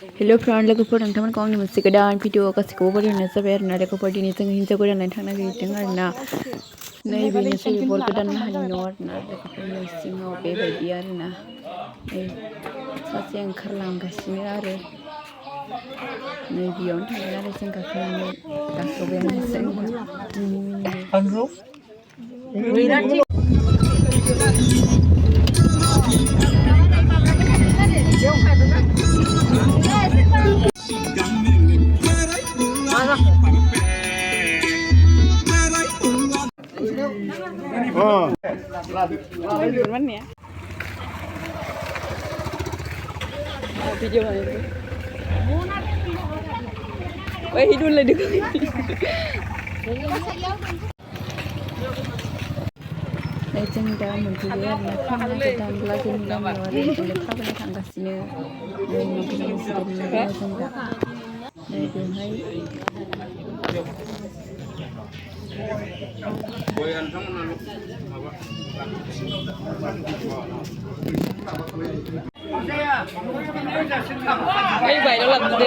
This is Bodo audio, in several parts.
हेलो फ्रेंड लोगोफोर नोंथांमोनखौ आंनि मोनसे गोदान भिडिअ गासैखौबो बरायनाय जाबाय आरोना लोगोफोर दिनै जों हिनजाव गोदान लायनो थांनो नागिरदों आरोना नैबेनोसै बर गोदान लाहानि न' आरोना लोगोफोर न' सिङाव बेबायदि आरोना नै सासे ओंखारलांगासिनो आरो नै बेयावनो थांगोन आरो जों गाखोनानै गाखोबायानो video này vậy hidun lại được đây chân đã mình cứ là không là cái đàn là chân đàn rồi để khắp bên thằng gạt xíu đây nó cái gì đó chân đã đây đường hay mấy vậy nó làm gì đi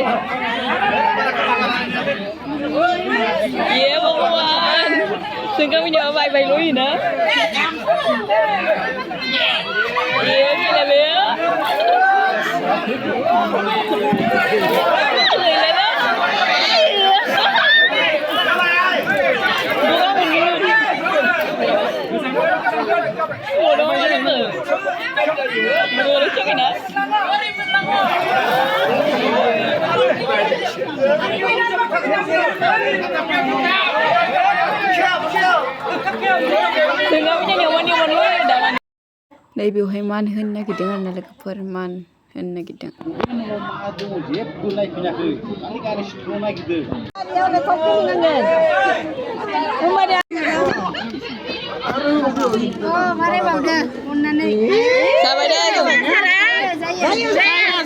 yeah bông anh đừng có bây giờ vậy vậy lối gì nữa yeah như là bé mua đâu mà được nữa mua được cái nữa đây biểu hay man hơn na gitu kan nala keperman hơn na gitu. Oh, mari bang dah, mana ni? Sabar dah tu.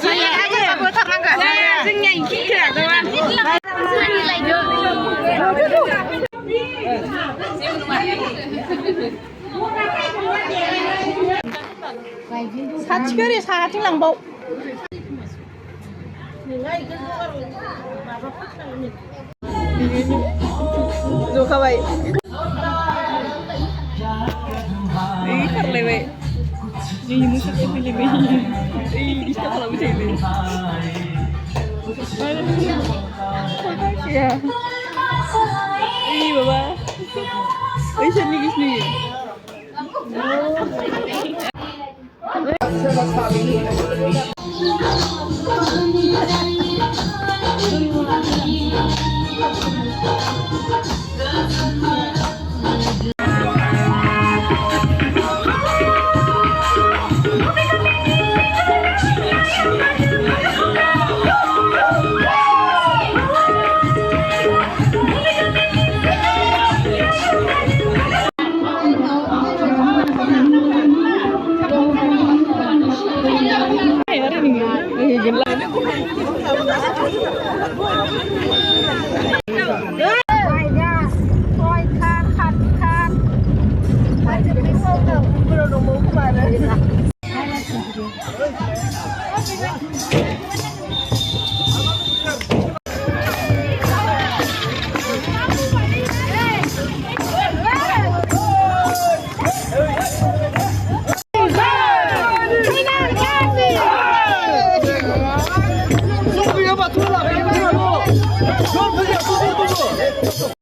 Saya aja, buat tak mangga. Saya sengai kira tu kan. Satu kali satu lambau. Dù không vậy. Ih, terlewe. Ih, musik terlewe. Ih, kita kalau bisa ini. Ya. Ih, baba. Ih, sini sini.